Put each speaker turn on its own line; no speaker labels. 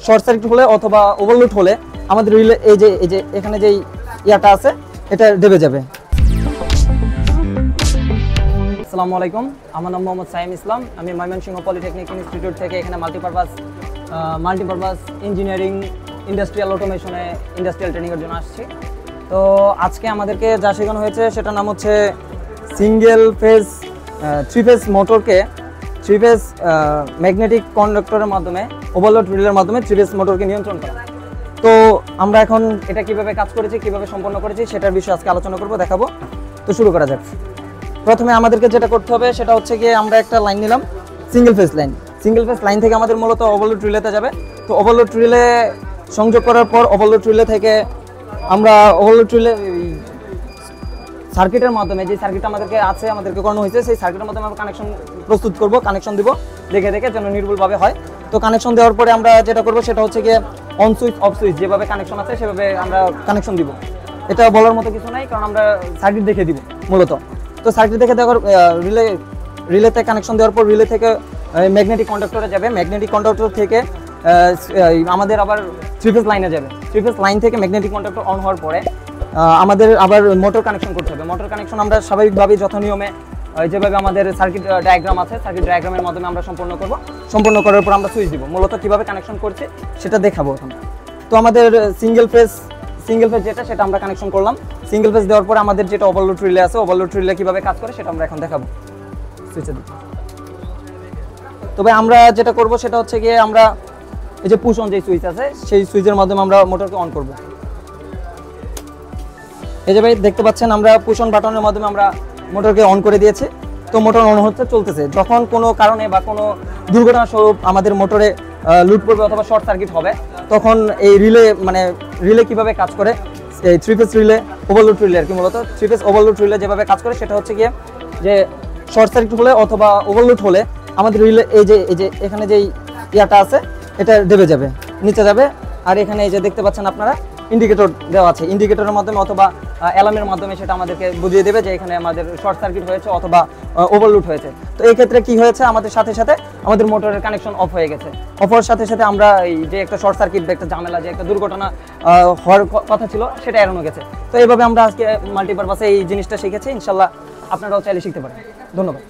Short circuit হলে অথবা overload হলে আমাদের রিলে এই যে এখানে যে ইয়াটা আছে এটা ডেবে যাবে। আসসালামু আলাইকুম, আমার নাম মোহাম্মদ সাইম ইসলাম। আমি ময়মনসিংহ পলিটেকনিক ইনস্টিটিউট থেকে এখানে মাল্টিপারপাস ইঞ্জিনিয়ারিং ইন্ডাস্ট্রিয়াল অটোমেশনে ইন্ডাস্ট্রিয়াল ট্রেনিংয়ের জন্য আসছি। তো আজকে আমাদেরকে যা শেখানো হয়েছে সেটার নাম হচ্ছে সিঙ্গেল ফেজ 3 ফেজ মোটরকে 3 ফেজ ম্যাগনেটিক কন্ডাক্টরের মাধ্যমে ওভারলোড রিলের মাধ্যমে 3 ফেজ মোটরকে নিয়ন্ত্রণ করা। তো আমরা এখন এটা কিভাবে কাজ করেছি, কিভাবে সম্পন্ন করেছি সেটার বিষয়ে আজকে আলোচনা করব, দেখাবো। তো শুরু করা যাক। প্রথমে আমাদেরকে যেটা করতে হবে সেটা হচ্ছে গিয়ে আমরা একটা লাইন নিলাম, single phase line. Single phase line থেকে আমাদের মূলত ওভারলোড রিলেতে যাবে। তো ওভারলোড রিলে সংযোগ করার পর ওভারলোড রিলে থেকে আমরা ওভারলোড রিলে সার্কিটের মাধ্যমে যে সার্কিট আমাদেরকে করানো হয়েছে সেই সার্কিটের মাধ্যমে আমরা কানেকশন প্রস্তুত করব, কানেকশন দিব দেখে যেন নির্ভুলভাবে হয়। তো কানেকশন দেওয়ার পরে আমরা যেটা করব সেটা হচ্ছে গিয়ে অন সুইচ অফ সুইচ যেভাবে কানেকশন আছে সেভাবে আমরা কানেকশন দিব। এটা বলার মতো কিছু নাই, কারণ আমরা সার্কিট দেখে দিব মূলত। তো সার্কিট দেখে দেওয়ার রিলেতে কানেকশন দেওয়ার পর রিলে থেকে ম্যাগনেটিক কন্ডাক্টরে যাবে। ম্যাগনেটিক কন্ডাক্টর থেকে আমাদের আবার 3 ফেজ লাইনে যাবে। 3 ফেজ লাইন থেকে ম্যাগনেটিক কন্ডাক্টর অন হওয়ার পরে আমাদের আবার মোটর কানেকশন করতে হবে। মোটর কানেকশন আমরা স্বাভাবিকভাবে যথানিয়মে যেভাবে আমাদের সার্কিট ডায়াগ্রাম আছে সার্কিট ডায়াগ্রামের মাধ্যমে আমরা সম্পন্ন করব। সম্পন্ন করার পর আমরা সুইচ দিব। মূলত কীভাবে কানেকশন করছে সেটা দেখাবো এখন। তো আমাদের সিঙ্গেল ফেজ যেটা সেটা আমরা কানেকশন করলাম। সিঙ্গেল ফেজ দেওয়ার পরে আমাদের যেটা ওভারলোড রিলে আছে ওভারলোড রিলে কীভাবে কাজ করে সেটা আমরা এখন দেখাবো সুইচে দিই। তবে আমরা যেটা করব সেটা হচ্ছে গিয়ে আমরা এই যে পুশ অন যে সুইচ আছে সেই সুইচের মাধ্যমে আমরা মোটরকে অন করব। এই যে ভাই দেখতে পাচ্ছেন আমরা পুশ অন বাটনের মাধ্যমে আমরা মোটরকে অন করে দিয়েছি। তো মোটর অন হচ্ছে, চলতেছে। যখন কোনো কারণে বা কোনো দুর্ঘটনা স্বরূপ আমাদের মোটরে লুট পড়বে অথবা শর্ট সার্কিট হবে, তখন এই রিলে কিভাবে কাজ করে, এই 3 ফেজ রিলে ওভারলোড রিলে আর কি, মূলত 3 ফেজ ওভারলোড রিলে যেভাবে কাজ করে সেটা হচ্ছে গিয়ে যে শর্ট সার্কিট হলে অথবা ওভারলোড হলে আমাদের রিলে এই যে এখানে যেই ইয়াটা আছে এটা ডেবে যাবে, নিচে যাবে। আর এখানে এই যে দেখতে পাচ্ছেন আপনারা ইন্ডিকেটর দেওয়া আছে। ইন্ডিকেটরের মাধ্যমে অথবা অ্যালার্মের মাধ্যমে সেটা আমাদেরকে বুঝিয়ে দেবে যে এখানে আমাদের শর্ট সার্কিট হয়েছে অথবা ওভারলোড হয়েছে। তো এই ক্ষেত্রে কি হয়েছে, আমাদের সাথে আমাদের মোটরের কানেকশন অফ হয়ে গেছে। অফ হওয়ার সাথে আমরা এই যে একটা শর্ট সার্কিট বা একটা ঝামেলা, যে একটা দুর্ঘটনা হওয়ার কথা ছিল সেটা এড়ানো গেছে। তো এইভাবে আমরা আজকে মাল্টিপারপাসে এই জিনিসটা শিখেছি। ইনশাল্লাহ আপনারাও চাইলে শিখতে পারেন। ধন্যবাদ।